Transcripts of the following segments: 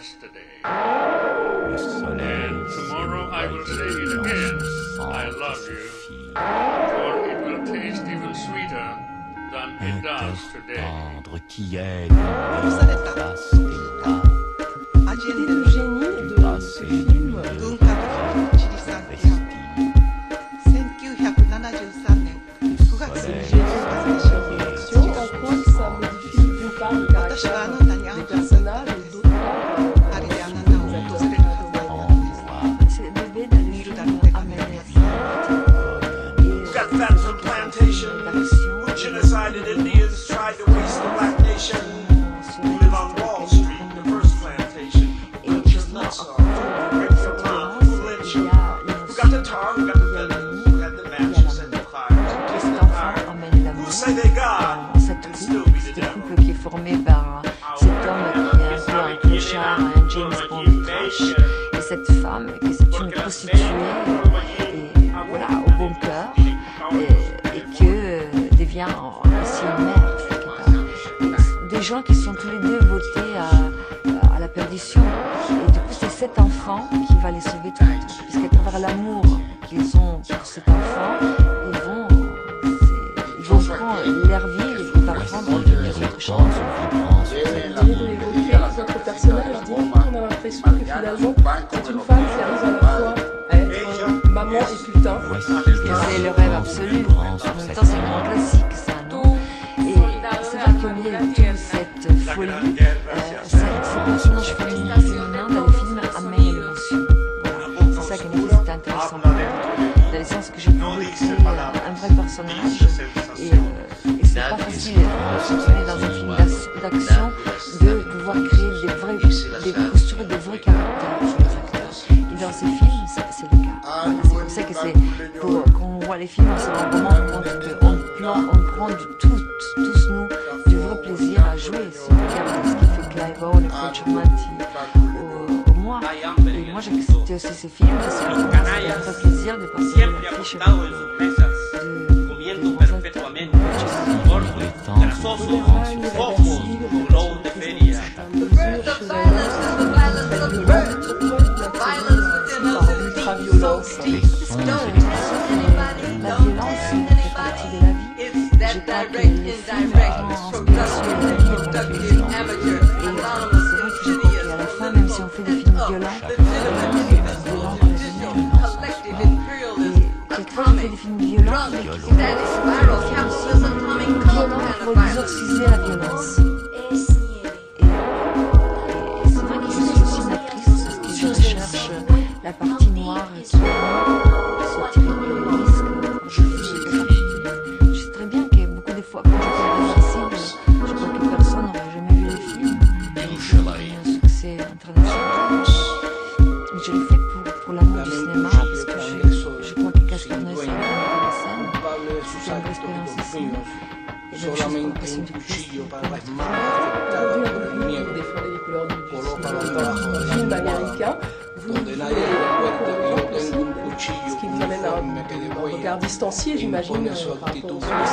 yesterday. And tomorrow I will say it again, I love you, for it will taste even sweeter than it does today. L'idée de génie de ce film c'est le génie de l'action. En quoi ça modifie d'une part le caractère des personnages et d'autre part des c'est le bébé dans le film américain. Got fans on plantation, genocided Indians, tried to waste the black nation. Who live on Wall Street, the first plantation. Who just nuts off, break your mom, who lynch you. Who got the tar, who got the villains, who had the matches and the fire. Who say they got, and still be the devil. Couple qui est formé par cet homme qui est un peu un clochard, un James Bond trash, et cette femme qui est une prostituée, et voilà, au bon cœur, et que devient aussi une mère. Des gens qui sont tous les deux votés à la perdition, et du coup c'est cet enfant qui va les sauver toutes, puisqu'à travers l'amour qu'ils ont pour cet enfant, ils vont prendre leur vie et il va prendre notre chance. de l'évoquer, notre personnage dit qu'on a l'impression que finalement c'est une femme qui arrive à la fois à être maman et putain. C'est le rêve absolu. En même temps, c'est un grand classique, ça, non? Et c'est vrai qu'au milieu de toute cette folie, ce personnage féminin dans le film amène l'émotion. Voilà. C'est ça qui me dit c'est intéressant. Dans le sens que j'ai pu créer un vrai personnage et c'est pas facile dans un film d'action de pouvoir créer des postures et des vrais caractères chez les acteurs. Et dans ces films, c'est le cas. Voilà, c'est comme ça que quand on voit les films, on se rend vraiment compte qu'on prend tous nous du vrai plaisir à jouer. Si on regarde ce qui fait Clive Owen, Coach Monty, ou moi. Et moi j'ai accepté aussi ces films parce que pour moi c'était un vrai plaisir de passer de l'affiche comiendo perpetuamente, grasoso, como burlón de feria. La violence fait partie de la vie. Je crois que les films ont inspiration de la vie et c'est vrai que je crois qu'à la fin, même si on fait des films violents, quelquefois on fait des films violents, pour exorciser la violence. Et c'est vrai que je suis aussi une actrice, parce que je recherche la partie noire qui se tirer le risque. Je sais très bien que beaucoup de fois, quand j'étais sensible, je crois que personne n'aurait jamais vu les films. J'ai eu un succès international. Mais je l'ai fait pour l'amour du cinéma, parce que je crois que Gaspard Noé, c'est un scène. C'est une vraie expérience ici. Et la chose pour passer du Christ. défendez les couleurs du cinéma dans un film américain. Vous voulez aussi, ce qui vous amène à un regard distancié, j'imagine, par rapport au cinéma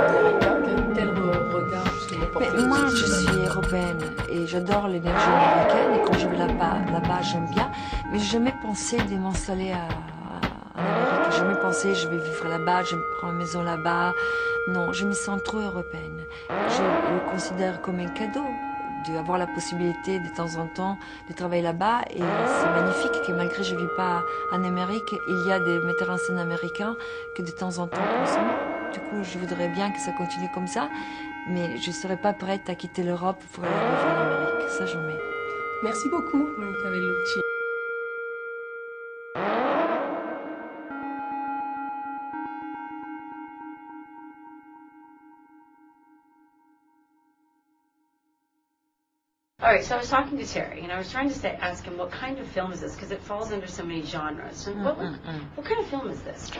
américain. Quel regard justement portez-vous? Mais moi, je suis européenne et j'adore l'énergie américaine. Et quand je vais là-bas, j'aime bien. Mais j'ai jamais pensé de m'installer en Amérique. J'ai jamais pensé je vais vivre là-bas, je me prends une maison là-bas. Non, je me sens trop européenne. Je le considère comme un cadeau d'avoir la possibilité de temps en temps de travailler là-bas. Et c'est magnifique que malgré que je ne vis pas en Amérique, il y a des metteurs en scène américains que de temps en temps consomment. Du coup, je voudrais bien que ça continue comme ça, mais je ne serais pas prête à quitter l'Europe pour aller vivre en Amérique. Ça, jamais. Merci beaucoup, Monica Bellucci. All right, so I was talking to Terry, and I was trying to ask him what kind of film is this, because it falls under so many genres. So what kind of film is this?